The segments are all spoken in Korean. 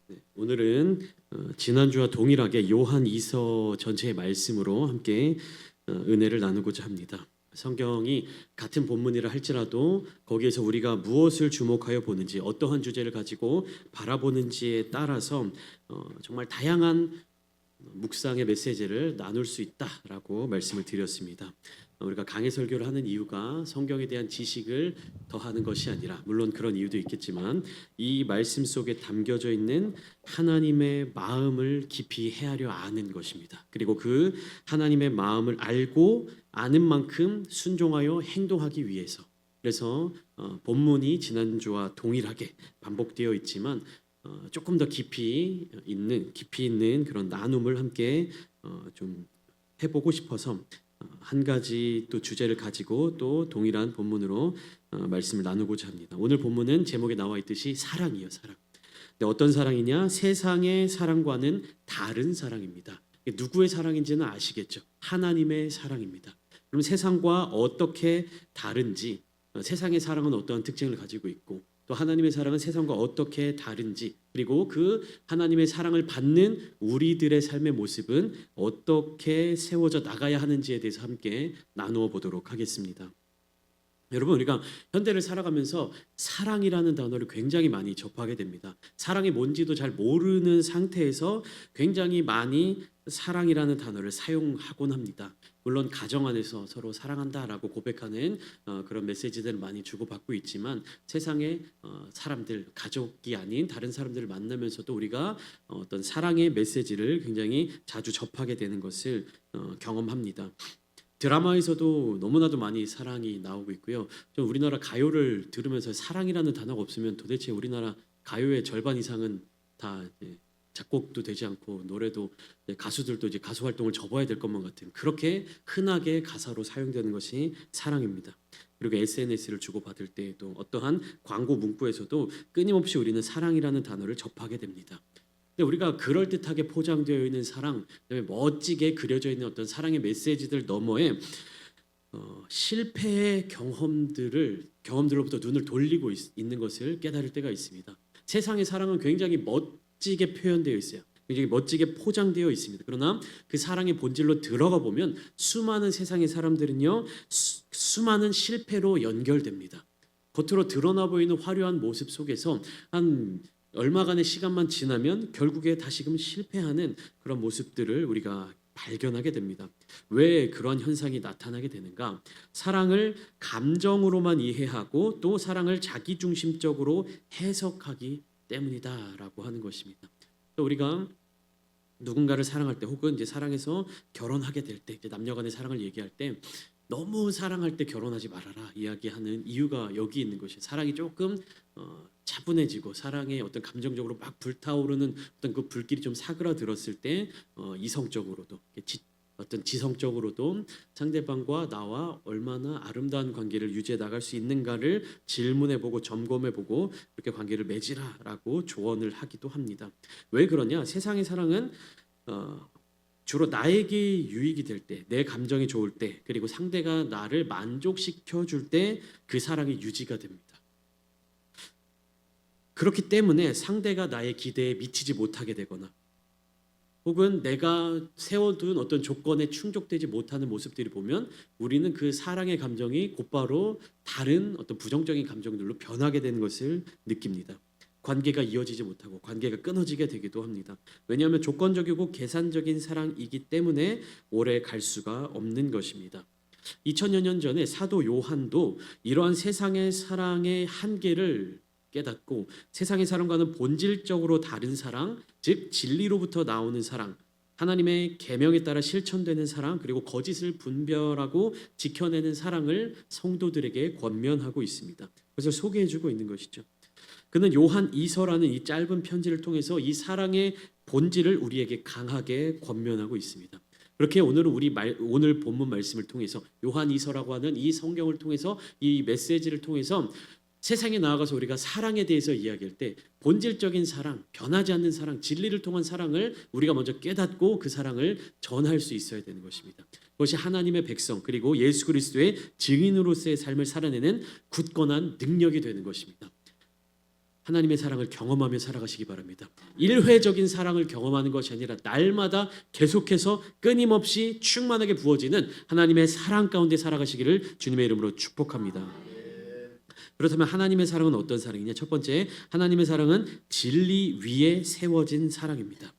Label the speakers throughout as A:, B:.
A: 네, 오늘은 지난주와 동일하게 요한 2서 전체의 말씀으로 함께 은혜를 나누고자 합니다. 성경이 같은 본문이라 할지라도 거기에서 우리가 무엇을 주목하여 보는지, 어떠한 주제를 가지고 바라보는지에 따라서 정말 다양한 묵상의 메시지를 나눌 수 있다라고 말씀을 드렸습니다. 우리가 강해 설교를 하는 이유가 성경에 대한 지식을 더하는 것이 아니라, 물론 그런 이유도 있겠지만, 이 말씀 속에 담겨져 있는 하나님의 마음을 깊이 헤아려 아는 것입니다. 그리고 그 하나님의 마음을 알고 아는 만큼 순종하여 행동하기 위해서. 그래서 본문이 지난주와 동일하게 반복되어 있지만 조금 더 깊이 있는 그런 나눔을 함께 좀 해보고 싶어서 한 가지 또 주제를 가지고 또 동일한 본문으로 말씀을 나누고자 합니다. 오늘 본문은 제목에 나와 있듯이 사랑이요, 사랑. 근데 어떤 사랑이냐? 세상의 사랑과는 다른 사랑입니다. 누구의 사랑인지는 아시겠죠? 하나님의 사랑입니다. 그럼 세상과 어떻게 다른지, 세상의 사랑은 어떠한 특징을 가지고 있고 또 하나님의 사랑은 세상과 어떻게 다른지, 그리고 그 하나님의 사랑을 받는 우리들의 삶의 모습은 어떻게 세워져 나가야 하는지에 대해서 함께 나누어 보도록 하겠습니다. 여러분, 우리가 현대를 살아가면서 사랑이라는 단어를 굉장히 많이 접하게 됩니다. 사랑이 뭔지도 잘 모르는 상태에서 굉장히 많이 사랑이라는 단어를 사용하곤 합니다. 물론 가정 안에서 서로 사랑한다라고 고백하는 그런 메시지들을 많이 주고받고 있지만, 세상의 사람들, 가족이 아닌 다른 사람들을 만나면서도 우리가 어떤 사랑의 메시지를 굉장히 자주 접하게 되는 것을 경험합니다. 드라마에서도 너무나도 많이 사랑이 나오고 있고요. 좀 우리나라 가요를 들으면서 사랑이라는 단어가 없으면 도대체 우리나라 가요의 절반 이상은 다 작곡도 되지 않고 노래도, 가수들도 이제 가수 활동을 접어야 될 것만 같은, 그렇게 흔하게 가사로 사용되는 것이 사랑입니다. 그리고 SNS를 주고받을 때에도 어떠한 광고 문구에서도 끊임없이 우리는 사랑이라는 단어를 접하게 됩니다. 근데 우리가 그럴듯하게 포장되어 있는 사랑, 그다음에 멋지게 그려져 있는 어떤 사랑의 메시지들 너머에 실패의 경험들로부터 눈을 돌리고 있는 것을 깨달을 때가 있습니다. 세상의 사랑은 굉장히 멋지게 표현되어 있어요. 굉장히 멋지게 포장되어 있습니다. 그러나 그 사랑의 본질로 들어가 보면 수많은 세상의 사람들은요, 수많은 실패로 연결됩니다. 겉으로 드러나 보이는 화려한 모습 속에서 한 얼마간의 시간만 지나면 결국에 다시금 실패하는 그런 모습들을 우리가 발견하게 됩니다. 왜 그런 현상이 나타나게 되는가? 사랑을 감정으로만 이해하고 또 사랑을 자기중심적으로 해석하기 때문이다라고 하는 것입니다. 또 우리가 누군가를 사랑할 때, 혹은 이제 사랑해서 결혼하게 될 때, 이제 남녀간의 사랑을 얘기할 때 너무 사랑할 때 결혼하지 말아라 이야기하는 이유가 여기 있는 것이에요. 사랑이 조금 차분해지고 사랑의 어떤 감정적으로 막 불타오르는 어떤 그 불길이 좀 사그라들었을 때 이성적으로도 어떤 지성적으로도 상대방과 나와 얼마나 아름다운 관계를 유지해 나갈 수 있는가를 질문해보고 점검해보고 그렇게 관계를 맺으라라고 조언을 하기도 합니다. 왜 그러냐? 세상의 사랑은 주로 나에게 유익이 될 때, 내 감정이 좋을 때, 그리고 상대가 나를 만족시켜 줄 때 그 사랑이 유지가 됩니다. 그렇기 때문에 상대가 나의 기대에 미치지 못하게 되거나, 혹은 내가 세워둔 어떤 조건에 충족되지 못하는 모습들이 보면 우리는 그 사랑의 감정이 곧바로 다른 어떤 부정적인 감정들로 변하게 되는 것을 느낍니다. 관계가 이어지지 못하고 관계가 끊어지게 되기도 합니다. 왜냐하면 조건적이고 계산적인 사랑이기 때문에 오래 갈 수가 없는 것입니다. 2000여 년 전에 사도 요한도 이러한 세상의 사랑의 한계를 깨닫고, 세상의 사랑과는 본질적으로 다른 사랑, 즉 진리로부터 나오는 사랑, 하나님의 계명에 따라 실천되는 사랑, 그리고 거짓을 분별하고 지켜내는 사랑을 성도들에게 권면하고 있습니다. 그래서 소개해주고 있는 것이죠. 그는 요한 2서라는 이 짧은 편지를 통해서 이 사랑의 본질을 우리에게 강하게 권면하고 있습니다. 그렇게 오늘은 오늘 본문 말씀을 통해서, 요한 2서라고 하는 이 성경을 통해서, 이 메시지를 통해서 세상에 나아가서 우리가 사랑에 대해서 이야기할 때 본질적인 사랑, 변하지 않는 사랑, 진리를 통한 사랑을 우리가 먼저 깨닫고 그 사랑을 전할 수 있어야 되는 것입니다. 그것이 하나님의 백성, 그리고 예수 그리스도의 증인으로서의 삶을 살아내는 굳건한 능력이 되는 것입니다. 하나님의 사랑을 경험하며 살아가시기 바랍니다. 일회적인 사랑을 경험하는 것이 아니라 날마다 계속해서 끊임없이 충만하게 부어지는 하나님의 사랑 가운데 살아가시기를 주님의 이름으로 축복합니다. 그렇다면 하나님의 사랑은 어떤 사랑이냐? 첫 번째, 하나님의 사랑은 진리 위에 세워진 사랑입니다.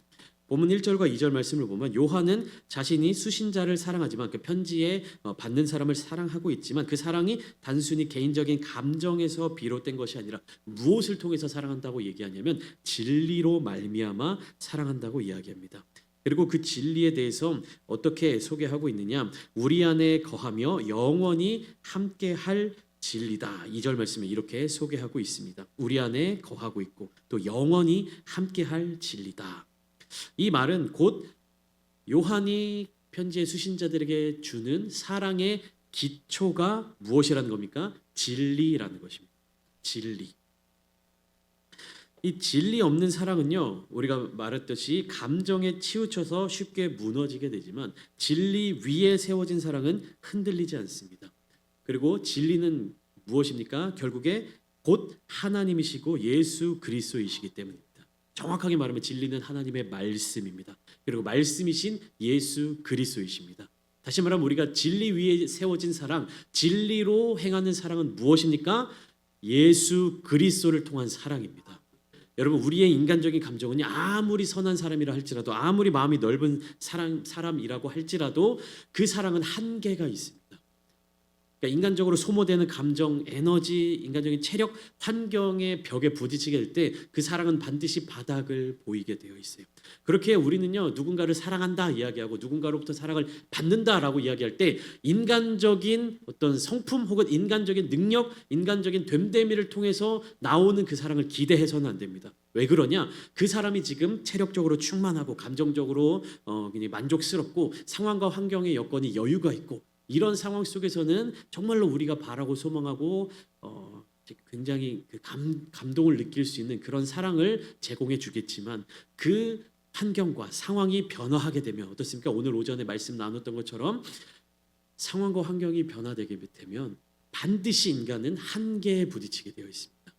A: 본문 1절과 2절 말씀을 보면 요한은 자신이 수신자를 사랑하지만 그 편지에 받는 사람을 사랑하고 있지만 그 사랑이 단순히 개인적인 감정에서 비롯된 것이 아니라 무엇을 통해서 사랑한다고 얘기하냐면 진리로 말미암아 사랑한다고 이야기합니다. 그리고 그 진리에 대해서 어떻게 소개하고 있느냐? 우리 안에 거하며 영원히 함께할 진리다. 2절 말씀에 이렇게 소개하고 있습니다. 우리 안에 거하고 있고 또 영원히 함께할 진리다. 이 말은 곧 요한이 편지의 수신자들에게 주는 사랑의 기초가 무엇이라는 겁니까? 진리라는 것입니다. 진리. 이 진리 없는 사랑은요, 우리가 말했듯이 감정에 치우쳐서 쉽게 무너지게 되지만 진리 위에 세워진 사랑은 흔들리지 않습니다. 그리고 진리는 무엇입니까? 결국에 곧 하나님이시고 예수 그리스도이시기 때문입니다. 정확하게 말하면 진리는 하나님의 말씀입니다. 그리고 말씀이신 예수 그리스도이십니다. 다시 말하면 우리가 진리 위에 세워진 사랑, 진리로 행하는 사랑은 무엇입니까? 예수 그리스도를 통한 사랑입니다. 여러분, 우리의 인간적인 감정은 아무리 선한 사람이라 할지라도, 아무리 마음이 넓은 사람이라고 할지라도 그 사랑은 한계가 있습니다. 그러니까 인간적으로 소모되는 감정, 에너지, 인간적인 체력, 환경의 벽에 부딪히게 될 때 그 사랑은 반드시 바닥을 보이게 되어 있어요. 그렇게 우리는요, 누군가를 사랑한다 이야기하고 누군가로부터 사랑을 받는다라고 이야기할 때 인간적인 어떤 성품 혹은 인간적인 능력, 인간적인 됨됨이를 통해서 나오는 그 사랑을 기대해서는 안 됩니다. 왜 그러냐? 그 사람이 지금 체력적으로 충만하고 감정적으로 그냥 만족스럽고 상황과 환경의 여건이 여유가 있고 이런 상황 속에서는 정말로 우리가 바라고 소망하고 굉장히 그 감동을 느낄 수 있는 그런 사랑을 제공해 주겠지만 그 환경과 상황이 변화하게 되면 어떻습니까? 오늘 오전에 말씀 나눴던 것처럼 상황과 환경이 변화되게 되면 반드시 인간은 한계에 부딪히게 되어 있습니다.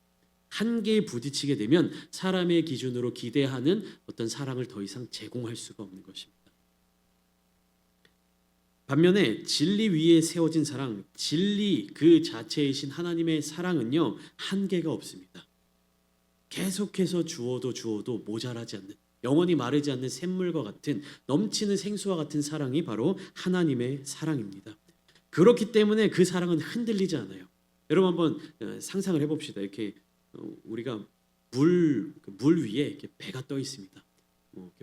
A: 한계에 부딪히게 되면 사람의 기준으로 기대하는 어떤 사랑을 더 이상 제공할 수가 없는 것입니다. 반면에 진리 위에 세워진 사랑, 진리 그 자체이신 하나님의 사랑은요, 한계가 없습니다. 계속해서 주어도 모자라지 않는, 영원히 마르지 않는 샘물과 같은 넘치는 생수와 같은 사랑이 바로 하나님의 사랑입니다. 그렇기 때문에 그 사랑은 흔들리지 않아요. 여러분 한번 상상을 해봅시다. 이렇게 우리가 물 위에 이렇게 배가 떠 있습니다.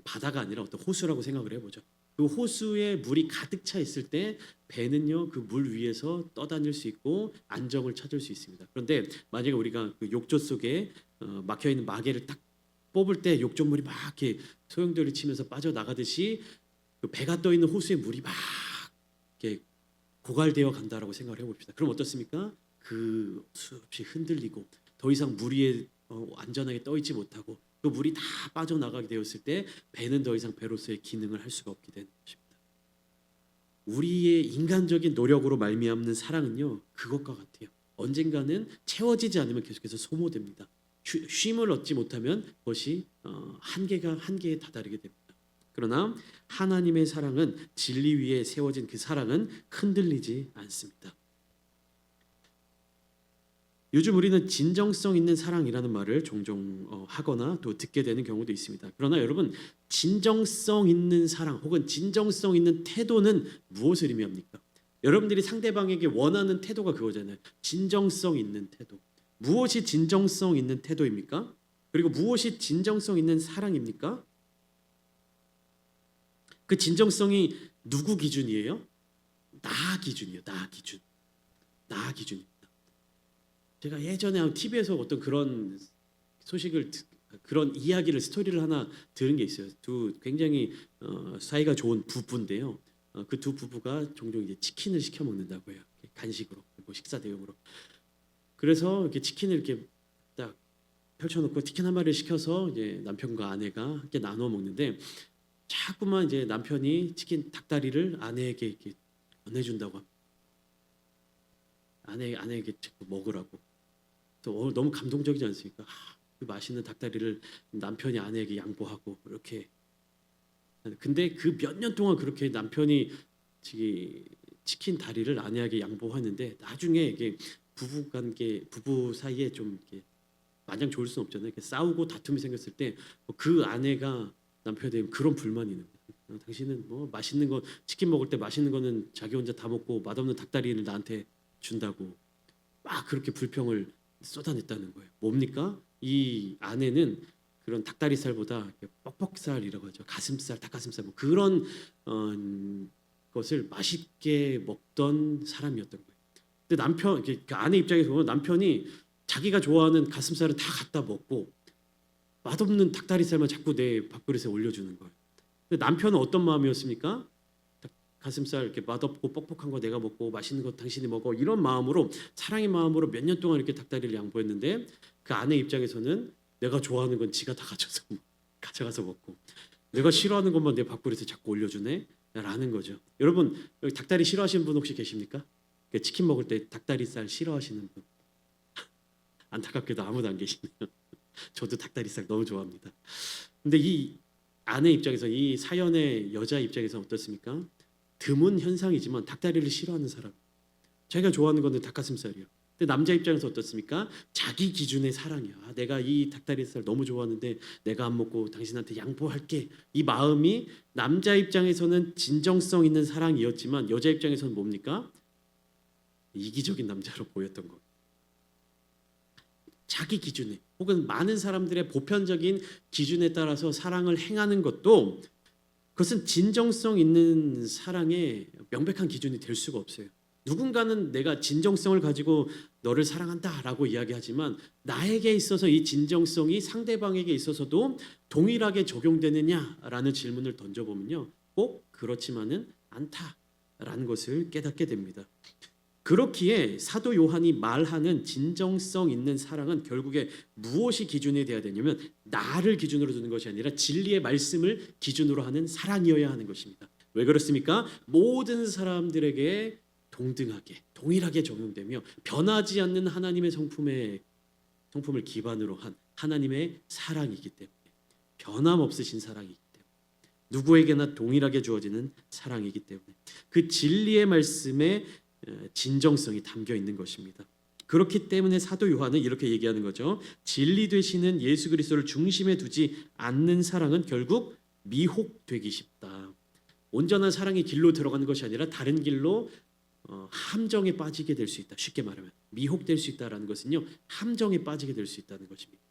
A: 바다가 아니라 어떤 호수라고 생각을 해보죠. 그 호수에 물이 가득 차 있을 때 배는요 그 물 위에서 떠다닐 수 있고 안정을 찾을 수 있습니다. 그런데 만약에 우리가 그 욕조 속에 막혀 있는 마개를 딱 뽑을 때 욕조물이 막 이렇게 소용돌이 치면서 빠져 나가듯이 그 배가 떠 있는 호수에 물이 막 이렇게 고갈되어 간다라고 생각을 해봅시다. 그럼 어떻습니까? 그 수없이 흔들리고 더 이상 물 위에 안전하게 떠 있지 못하고 그 물이 다 빠져나가게 되었을 때 배는 더 이상 배로서의 기능을 할 수가 없게 되는 것입니다. 우리의 인간적인 노력으로 말미암는 사랑은요 그것과 같아요. 언젠가는 채워지지 않으면 계속해서 소모됩니다. 쉼을 얻지 못하면 그것이 한계에 다다르게 됩니다. 그러나 하나님의 사랑은 진리 위에 세워진 그 사랑은 흔들리지 않습니다. 요즘 우리는 진정성 있는 사랑이라는 말을 종종 하거나 또 듣게 되는 경우도 있습니다. 그러나 여러분, 진정성 있는 사랑 혹은 진정성 있는 태도는 무엇을 의미합니까? 여러분들이 상대방에게 원하는 태도가 그거잖아요. 진정성 있는 태도. 무엇이 진정성 있는 태도입니까? 그리고 무엇이 진정성 있는 사랑입니까? 그 진정성이 누구 기준이에요? 나 기준이에요. 나 기준. 나 기준입니다. 제가 예전에 TV에서 어떤 그런 소식을 그런 이야기를 스토리를 하나 들은 게 있어요. 두 굉장히 사이가 좋은 부부인데요. 그 두 부부가 종종 이제 치킨을 시켜 먹는다고 해요. 간식으로, 뭐 식사 대용으로. 그래서 이렇게 치킨을 이렇게 딱 펼쳐놓고 치킨 한 마리를 시켜서 이제 남편과 아내가 함께 나눠 먹는데 자꾸만 이제 남편이 치킨 닭다리를 아내에게 이렇게 건네준다고 합니다. 아내에게 자꾸 먹으라고. 또 너무 감동적이지 않습니까? 그 맛있는 닭다리를 남편이 아내에게 양보하고 이렇게. 근데 그 몇 년 동안 그렇게 남편이 치킨 다리를 아내에게 양보하는데 나중에 이게 부부 사이에 좀 이렇게 마냥 좋을 수는 없잖아요. 이렇게 싸우고 다툼이 생겼을 때 그 아내가 남편에 그런 불만이 있는 거예요. 당신은 뭐 맛있는 거 치킨 먹을 때 맛있는 거는 자기 혼자 다 먹고 맛없는 닭다리를 나한테 준다고 막 그렇게 불평을 쏟아냈다는 거예요. 뭡니까? 이 아내는 그런 닭다리살보다 뻑뻑살이라고 하죠. 가슴살, 닭가슴살 뭐 그런 것을 맛있게 먹던 사람이었던 거예요. 근데 남편, 그 아내 입장에서 보면 남편이 자기가 좋아하는 가슴살은 다 갖다 먹고 맛없는 닭다리살만 자꾸 내 밥그릇에 올려주는 거예요. 근데 남편은 어떤 마음이었습니까? 가슴살 이렇게 맛없고 뻑뻑한 거 내가 먹고 맛있는 거 당신이 먹어 이런 마음으로 사랑의 마음으로 몇 년 동안 이렇게 닭다리를 양보했는데 그 아내 입장에서는 내가 좋아하는 건 지가 다 가져가서 먹고 내가 싫어하는 것만 내 밥그릇에 자꾸 올려주네 라는 거죠. 여러분 여기 닭다리 싫어하시는 분 혹시 계십니까? 치킨 먹을 때 닭다리살 싫어하시는 분 안타깝게도 아무도 안 계시네요. 저도 닭다리살 너무 좋아합니다. 근데 이 아내 입장에서 이 사연의 여자 입장에서 어떻습니까? 드문 현상이지만 닭다리를 싫어하는 사람 자기가 좋아하는 거는 닭가슴살이요. 근데 남자 입장에서 어떻습니까? 자기 기준의 사랑이야. 내가 이 닭다리살 너무 좋아하는데 내가 안 먹고 당신한테 양보할게. 이 마음이 남자 입장에서는 진정성 있는 사랑이었지만 여자 입장에서는 뭡니까? 이기적인 남자로 보였던 거. 자기 기준에 혹은 많은 사람들의 보편적인 기준에 따라서 사랑을 행하는 것도 그것은 진정성 있는 사랑의 명백한 기준이 될 수가 없어요. 누군가는 내가 진정성을 가지고 너를 사랑한다라고 이야기하지만 나에게 있어서 이 진정성이 상대방에게 있어서도 동일하게 적용되느냐라는 질문을 던져보면요. 꼭 그렇지만은 않다라는 것을 깨닫게 됩니다. 그렇기에 사도 요한이 말하는 진정성 있는 사랑은 결국에 무엇이 기준이 되어야 되냐면 나를 기준으로 두는 것이 아니라 진리의 말씀을 기준으로 하는 사랑이어야 하는 것입니다. 왜 그렇습니까? 모든 사람들에게 동등하게 동일하게 적용되며 변하지 않는 하나님의 성품을 기반으로 한 하나님의 사랑이기 때문에 변함없으신 사랑이기 때문에 누구에게나 동일하게 주어지는 사랑이기 때문에 그 진리의 말씀에 진정성이 담겨 있는 것입니다. 그렇기 때문에 사도 요한은 이렇게 얘기하는 거죠. 진리 되시는 예수 그리스도를 중심에 두지 않는 사랑은 결국 미혹되기 쉽다. 온전한 사랑의 길로 들어가는 것이 아니라 다른 길로 함정에 빠지게 될 수 있다. 쉽게 말하면 미혹될 수 있다라는 것은요. 함정에 빠지게 될 수 있다는 것입니다.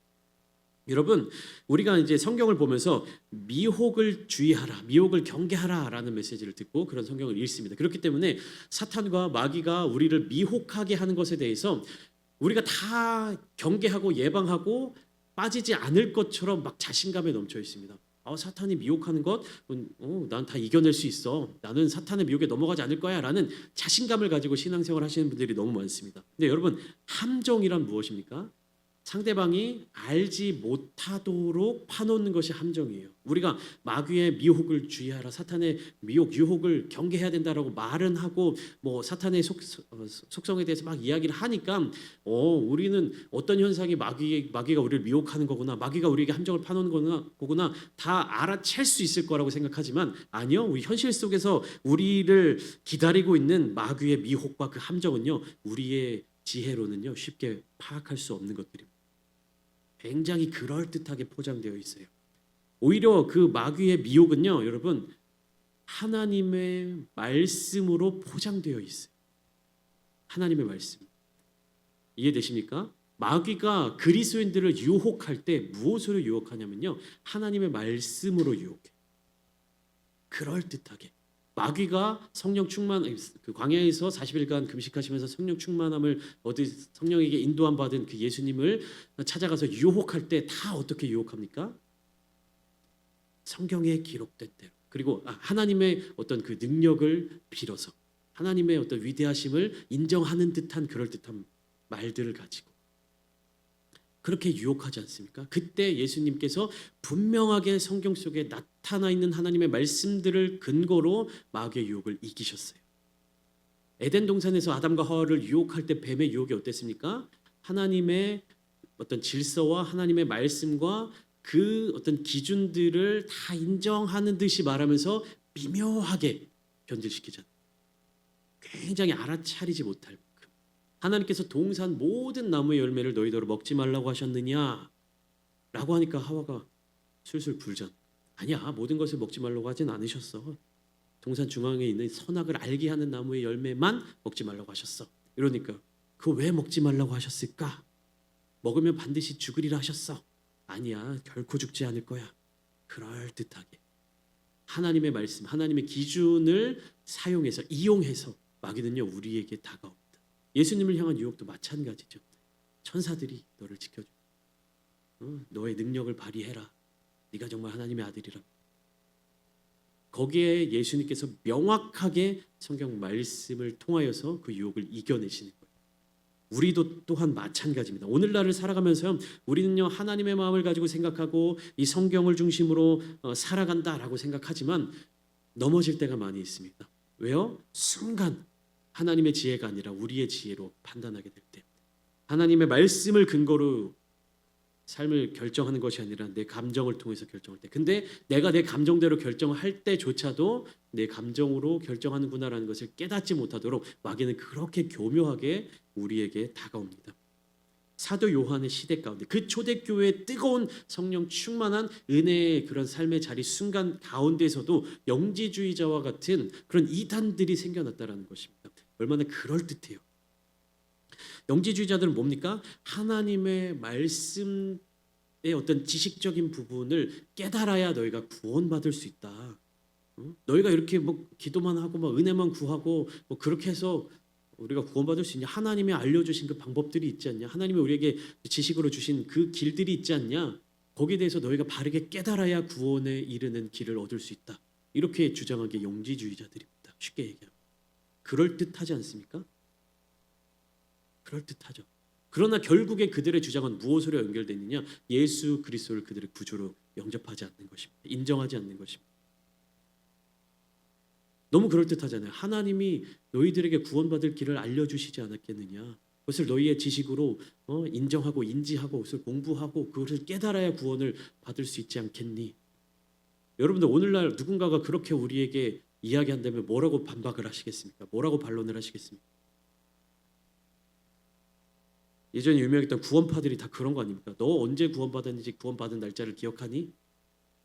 A: 여러분, 우리가 이제 성경을 보면서 미혹을 주의하라, 미혹을 경계하라라는 메시지를 듣고 그런 성경을 읽습니다. 그렇기 때문에 사탄과 마귀가 우리를 미혹하게 하는 것에 대해서 우리가 다 경계하고 예방하고 빠지지 않을 것처럼 막 자신감에 넘쳐 있습니다. 사탄이 미혹하는 것, 난 다 이겨낼 수 있어. 나는 사탄의 미혹에 넘어가지 않을 거야라는 자신감을 가지고 신앙생활 하시는 분들이 너무 많습니다. 근데 여러분, 함정이란 무엇입니까? 상대방이 알지 못하도록 파놓는 것이 함정이에요. 우리가 마귀의 미혹을 주의하라, 사탄의 미혹, 유혹을 경계해야 된다라고 말은 하고 뭐 사탄의 속성에 대해서 막 이야기를 하니까 우리는 어떤 현상이 마귀가 우리를 미혹하는 거구나, 마귀가 우리에게 함정을 파놓는 거구나 다 알아챌 수 있을 거라고 생각하지만 아니요, 우리 현실 속에서 우리를 기다리고 있는 마귀의 미혹과 그 함정은요, 우리의 지혜로는요 쉽게 파악할 수 없는 것들입니다. 굉장히 그럴듯하게 포장되어 있어요. 오히려 그 마귀의 미혹은요, 여러분, 하나님의 말씀으로 포장되어 있어요. 하나님의 말씀. 이해되십니까? 마귀가 그리스도인들을 유혹할 때 무엇으로 유혹하냐면요, 하나님의 말씀으로 유혹해. 그럴듯하게. 마귀가 성령 충만, 그 광야에서 40일간 금식하시면서 성령 충만함을 얻은 성령에게 인도함 받은 그 예수님을 찾아가서 유혹할 때 다 어떻게 유혹합니까? 성경에 기록된 대로. 그리고 하나님의 어떤 그 능력을 빌어서 하나님의 어떤 위대하심을 인정하는 듯한 그럴듯한 말들을 가지고 그렇게 유혹하지 않습니까? 그때 예수님께서 분명하게 성경 속에 나타나 있는 하나님의 말씀들을 근거로 마귀의 유혹을 이기셨어요. 에덴 동산에서 아담과 하와를 유혹할 때 뱀의 유혹이 어땠습니까? 하나님의 어떤 질서와 하나님의 말씀과 그 어떤 기준들을 다 인정하는 듯이 말하면서 미묘하게 변질시키잖아요. 굉장히 알아차리지 못할 만큼. 하나님께서 동산 모든 나무의 열매를 너희더러 먹지 말라고 하셨느냐? 라고 하니까 하와가 술술 불잖아. 아니야, 모든 것을 먹지 말라고 하진 않으셨어. 동산 중앙에 있는 선악을 알게 하는 나무의 열매만 먹지 말라고 하셨어. 이러니까 그거 왜 먹지 말라고 하셨을까? 먹으면 반드시 죽으리라 하셨어. 아니야, 결코 죽지 않을 거야. 그럴듯하게 하나님의 말씀, 하나님의 기준을 사용해서 이용해서 마귀는요 우리에게 다가옵니다. 예수님을 향한 유혹도 마찬가지죠. 천사들이 너를 지켜줘. 너의 능력을 발휘해라. 네가 정말 하나님의 아들이라. 거기에 예수님께서 명확하게 성경 말씀을 통하여서 그 유혹을 이겨내시는 거예요. 우리도 또한 마찬가지입니다. 오늘날을 살아가면서 우리는요 하나님의 마음을 가지고 생각하고 이 성경을 중심으로 살아간다라고 생각하지만 넘어질 때가 많이 있습니다. 왜요? 순간 하나님의 지혜가 아니라 우리의 지혜로 판단하게 될 때, 하나님의 말씀을 근거로 삶을 결정하는 것이 아니라 내 감정을 통해서 결정할 때, 근데 내가 내 감정대로 결정할 때조차도 내 감정으로 결정하는구나라는 것을 깨닫지 못하도록 마귀는 그렇게 교묘하게 우리에게 다가옵니다. 사도 요한의 시대 가운데 그 초대교회의 뜨거운 성령 충만한 은혜의 그런 삶의 자리 순간 가운데서도 영지주의자와 같은 그런 이단들이 생겨났다라는 것입니다. 얼마나 그럴듯해요. 영지주의자들은 뭡니까? 하나님의 말씀의 어떤 지식적인 부분을 깨달아야 너희가 구원받을 수 있다. 너희가 이렇게 뭐 기도만 하고 막 은혜만 구하고 뭐 그렇게 해서 우리가 구원받을 수 있냐? 하나님이 알려주신 그 방법들이 있지 않냐? 하나님이 우리에게 지식으로 주신 그 길들이 있지 않냐? 거기에 대해서 너희가 바르게 깨달아야 구원에 이르는 길을 얻을 수 있다. 이렇게 주장한 게 영지주의자들입니다. 쉽게 얘기하면. 그럴듯하지 않습니까? 그럴듯하죠. 그러나 결국에 그들의 주장은 무엇으로 연결되느냐? 예수 그리스도를 그들의 구주로 영접하지 않는 것입니다. 인정하지 않는 것입니다. 너무 그럴듯하잖아요. 하나님이 너희들에게 구원받을 길을 알려주시지 않았겠느냐? 그것을 너희의 지식으로 인정하고 인지하고 그것을 공부하고 그것을 깨달아야 구원을 받을 수 있지 않겠니? 여러분들 오늘날 누군가가 그렇게 우리에게 이야기한다면 뭐라고 반박을 하시겠습니까? 뭐라고 반론을 하시겠습니까? 예전에 유명했던 구원파들이 다 그런 거 아닙니까? 너 언제 구원받았는지 구원받은 날짜를 기억하니?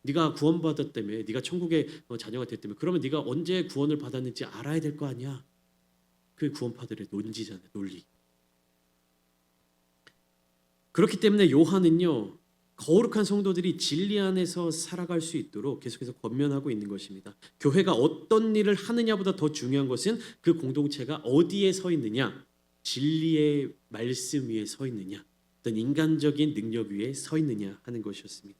A: 네가 구원받았다며, 네가 천국의 자녀가 됐다며, 그러면 네가 언제 구원을 받았는지 알아야 될 거 아니야? 그 구원파들의 논지잖아요, 논리. 그렇기 때문에 요한은요 거룩한 성도들이 진리 안에서 살아갈 수 있도록 계속해서 권면하고 있는 것입니다. 교회가 어떤 일을 하느냐보다 더 중요한 것은 그 공동체가 어디에 서 있느냐, 진리의 말씀 위에 서 있느냐, 어떤 인간적인 능력 위에 서 있느냐 하는 것이었습니다.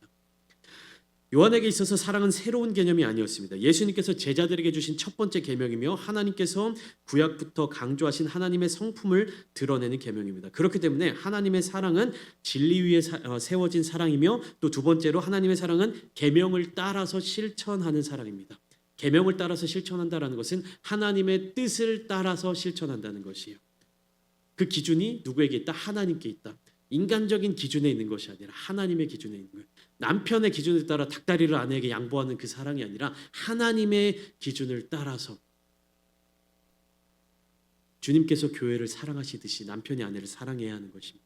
A: 요한에게 있어서 사랑은 새로운 개념이 아니었습니다. 예수님께서 제자들에게 주신 첫 번째 계명이며 하나님께서 구약부터 강조하신 하나님의 성품을 드러내는 계명입니다. 그렇기 때문에 하나님의 사랑은 진리 위에 세워진 사랑이며 또 두 번째로 하나님의 사랑은 계명을 따라서 실천하는 사랑입니다. 계명을 따라서 실천한다는 것은 하나님의 뜻을 따라서 실천한다는 것이에요. 그 기준이 누구에게 있다? 하나님께 있다. 인간적인 기준에 있는 것이 아니라 하나님의 기준에 있는 거예요. 남편의 기준에 따라 닭다리를 아내에게 양보하는 그 사랑이 아니라 하나님의 기준을 따라서 주님께서 교회를 사랑하시듯이 남편이 아내를 사랑해야 하는 것입니다.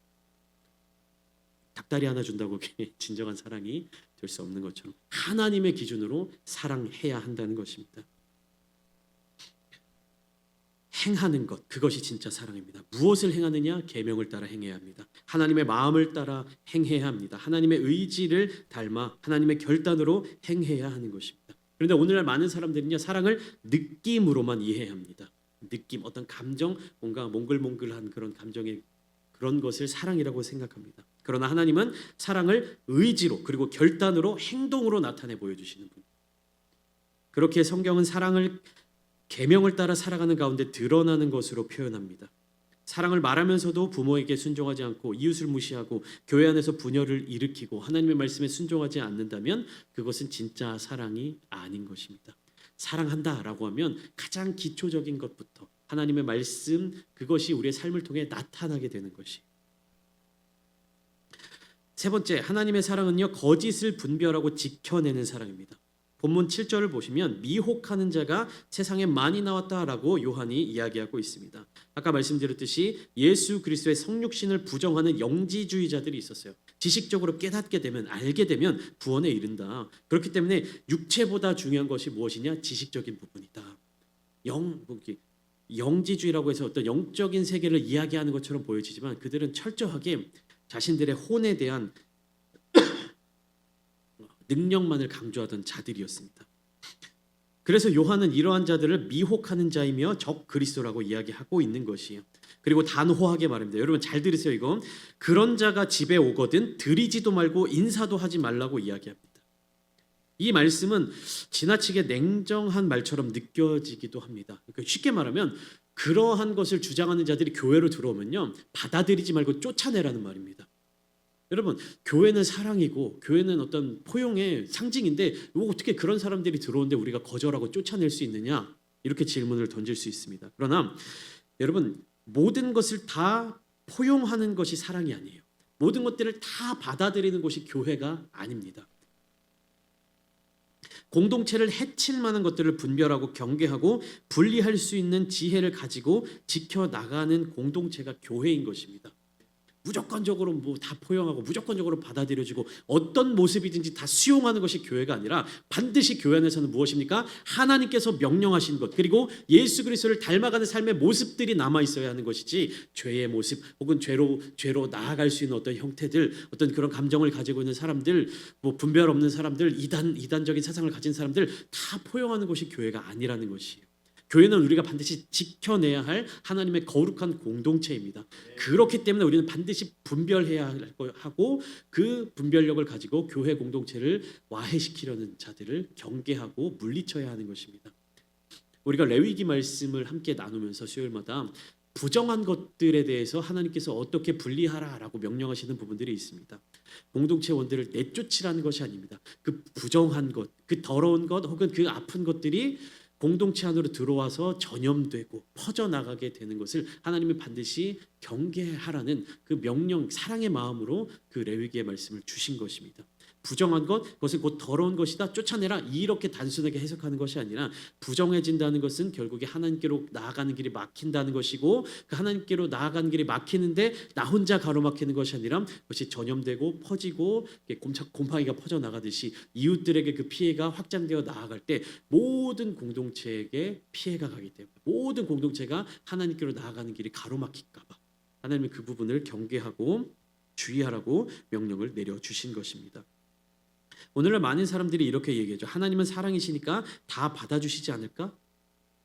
A: 닭다리 하나 준다고 진정한 사랑이 될 수 없는 것처럼 하나님의 기준으로 사랑해야 한다는 것입니다. 행하는 것, 그것이 진짜 사랑입니다. 무엇을 행하느냐? 계명을 따라 행해야 합니다. 하나님의 마음을 따라 행해야 합니다. 하나님의 의지를 닮아 하나님의 결단으로 행해야 하는 것입니다. 그런데 오늘날 많은 사람들은요 사랑을 느낌으로만 이해합니다. 느낌, 어떤 감정, 뭔가 몽글몽글한 그런 감정의 그런 것을 사랑이라고 생각합니다. 그러나 하나님은 사랑을 의지로 그리고 결단으로 행동으로 나타내 보여주시는 분. 그렇게 성경은 사랑을 계명을 따라 살아가는 가운데 드러나는 것으로 표현합니다. 사랑을 말하면서도 부모에게 순종하지 않고 이웃을 무시하고 교회 안에서 분열을 일으키고 하나님의 말씀에 순종하지 않는다면 그것은 진짜 사랑이 아닌 것입니다. 사랑한다라고 하면 가장 기초적인 것부터 하나님의 말씀, 그것이 우리의 삶을 통해 나타나게 되는 것이. 세 번째, 하나님의 사랑은요, 거짓을 분별하고 지켜내는 사랑입니다. 본문 7절을 보시면 미혹하는 자가 세상에 많이 나왔다라고 요한이 이야기하고 있습니다. 아까 말씀드렸듯이 예수 그리스도의 성육신을 부정하는 영지주의자들이 있었어요. 지식적으로 깨닫게 되면, 알게 되면 구원에 이른다. 그렇기 때문에 육체보다 중요한 것이 무엇이냐? 지식적인 부분이다. 영지주의라고 해서 어떤 영적인 세계를 이야기하는 것처럼 보여지지만 그들은 철저하게 자신들의 혼에 대한 능력만을 강조하던 자들이었습니다. 그래서 요한은 이러한 자들을 미혹하는 자이며 적 그리스도라고 이야기하고 있는 것이에요. 그리고 단호하게 말합니다. 여러분 잘 들으세요. 이거 그런 자가 집에 오거든 들이지도 말고 인사도 하지 말라고 이야기합니다. 이 말씀은 지나치게 냉정한 말처럼 느껴지기도 합니다. 그러니까 쉽게 말하면 그러한 것을 주장하는 자들이 교회로 들어오면요, 받아들이지 말고 쫓아내라는 말입니다. 여러분, 교회는 사랑이고 교회는 어떤 포용의 상징인데 어떻게 그런 사람들이 들어오는데 우리가 거절하고 쫓아낼 수 있느냐? 이렇게 질문을 던질 수 있습니다. 그러나 여러분, 모든 것을 다 포용하는 것이 사랑이 아니에요. 모든 것들을 다 받아들이는 것이 교회가 아닙니다. 공동체를 해칠 만한 것들을 분별하고 경계하고 분리할 수 있는 지혜를 가지고 지켜나가는 공동체가 교회인 것입니다. 무조건적으로 뭐 다 포용하고 무조건적으로 받아들여지고 어떤 모습이든지 다 수용하는 것이 교회가 아니라 반드시 교회 안에서는 무엇입니까? 하나님께서 명령하신 것, 그리고 예수 그리스도를 닮아가는 삶의 모습들이 남아 있어야 하는 것이지, 죄의 모습 혹은 죄로 나아갈 수 있는 어떤 형태들, 어떤 그런 감정을 가지고 있는 사람들, 뭐 분별 없는 사람들, 이단적인 사상을 가진 사람들 다 포용하는 것이 교회가 아니라는 것이에요. 교회는 우리가 반드시 지켜내야 할 하나님의 거룩한 공동체입니다. 그렇기 때문에 우리는 반드시 분별해야 하고 그 분별력을 가지고 교회 공동체를 와해시키려는 자들을 경계하고 물리쳐야 하는 것입니다. 우리가 레위기 말씀을 함께 나누면서 수요일마다 부정한 것들에 대해서 하나님께서 어떻게 분리하라라고 명령하시는 부분들이 있습니다. 공동체 원들을 내쫓으라는 것이 아닙니다. 그 부정한 것, 그 더러운 것 혹은 그 아픈 것들이 공동체 안으로 들어와서 전염되고 퍼져나가게 되는 것을 하나님이 반드시 경계하라는 그 명령, 사랑의 마음으로 그 레위기의 말씀을 주신 것입니다. 부정한 것, 그것은 곧 더러운 것이다, 쫓아내라, 이렇게 단순하게 해석하는 것이 아니라 부정해진다는 것은 결국에 하나님께로 나아가는 길이 막힌다는 것이고, 그 하나님께로 나아가는 길이 막히는데 나 혼자 가로막히는 것이 아니라 그것이 전염되고 퍼지고 곰팡이가 퍼져나가듯이 이웃들에게 그 피해가 확장되어 나아갈 때 모든 공동체에게 피해가 가기 때문에, 모든 공동체가 하나님께로 나아가는 길이 가로막힐까 봐 하나님은 그 부분을 경계하고 주의하라고 명령을 내려주신 것입니다. 오늘날 많은 사람들이 이렇게 얘기하죠. 하나님은 사랑이시니까 다 받아주시지 않을까?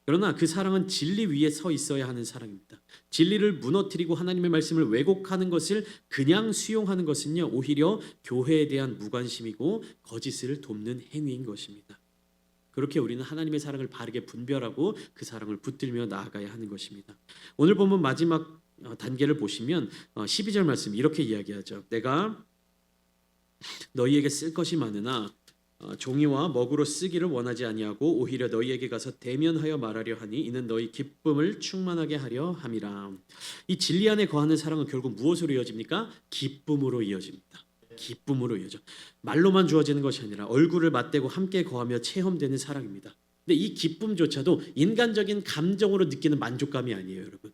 A: 그러나 그 사랑은 진리 위에 서 있어야 하는 사랑입니다. 진리를 무너뜨리고 하나님의 말씀을 왜곡하는 것을 그냥 수용하는 것은요, 오히려 교회에 대한 무관심이고 거짓을 돕는 행위인 것입니다. 그렇게 우리는 하나님의 사랑을 바르게 분별하고 그 사랑을 붙들며 나아가야 하는 것입니다. 오늘 보면 마지막 단계를 보시면 12절 말씀 이렇게 이야기하죠. 내가 너희에게 쓸 것이 많으나 종이와 먹으로 쓰기를 원하지 아니하고 오히려 너희에게 가서 대면하여 말하려 하니 이는 너희 기쁨을 충만하게 하려 함이라. 이 진리 안에 거하는 사랑은 결국 무엇으로 이어집니까? 기쁨으로 이어집니다. 기쁨으로 이어져. 말로만 주어지는 것이 아니라 얼굴을 맞대고 함께 거하며 체험되는 사랑입니다. 근데 이 기쁨조차도 인간적인 감정으로 느끼는 만족감이 아니에요, 여러분.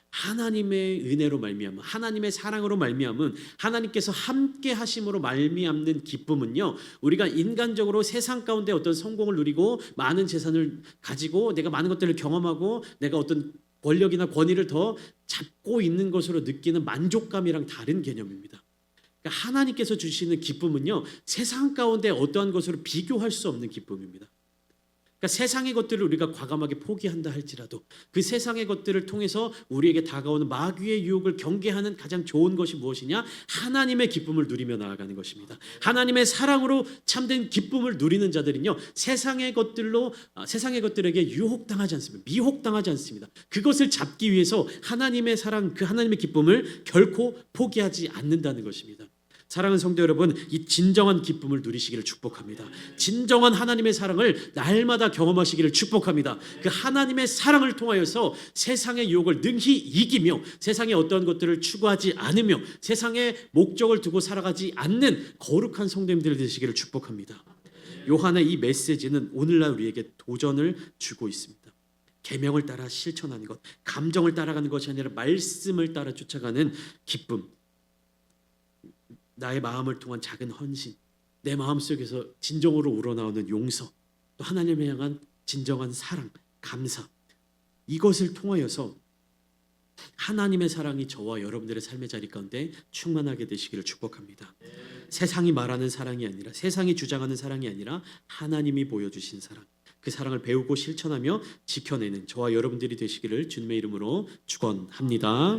A: 하나님의 은혜로 말미암은, 하나님의 사랑으로 말미암은, 하나님께서 함께 하심으로 말미암는 기쁨은요, 우리가 인간적으로 세상 가운데 어떤 성공을 누리고 많은 재산을 가지고 내가 많은 것들을 경험하고 내가 어떤 권력이나 권위를 더 잡고 있는 것으로 느끼는 만족감이랑 다른 개념입니다. 그러니까 하나님께서 주시는 기쁨은요, 세상 가운데 어떠한 것으로 비교할 수 없는 기쁨입니다. 그러니까 세상의 것들을 우리가 과감하게 포기한다 할지라도 그 세상의 것들을 통해서 우리에게 다가오는 마귀의 유혹을 경계하는 가장 좋은 것이 무엇이냐? 하나님의 기쁨을 누리며 나아가는 것입니다. 하나님의 사랑으로 참된 기쁨을 누리는 자들은요, 세상의 것들에게 유혹당하지 않습니다. 미혹당하지 않습니다. 그것을 잡기 위해서 하나님의 사랑, 그 하나님의 기쁨을 결코 포기하지 않는다는 것입니다. 사랑하는 성도 여러분, 이 진정한 기쁨을 누리시기를 축복합니다. 진정한 하나님의 사랑을 날마다 경험하시기를 축복합니다. 그 하나님의 사랑을 통하여서 세상의 유혹을 능히 이기며 세상의 어떠한 것들을 추구하지 않으며 세상의 목적을 두고 살아가지 않는 거룩한 성도님들 되시기를 축복합니다. 요한의 이 메시지는 오늘날 우리에게 도전을 주고 있습니다. 계명을 따라 실천하는 것, 감정을 따라가는 것이 아니라 말씀을 따라 쫓아가는 기쁨, 나의 마음을 통한 작은 헌신, 내 마음속에서 진정으로 우러나오는 용서, 또 하나님을 향한 진정한 사랑, 감사, 이것을 통하여서 하나님의 사랑이 저와 여러분들의 삶의 자리 가운데 충만하게 되시기를 축복합니다. 세상이 말하는 사랑이 아니라, 세상이 주장하는 사랑이 아니라 하나님이 보여주신 사랑, 그 사랑을 배우고 실천하며 지켜내는 저와 여러분들이 되시기를 주님의 이름으로 축원합니다.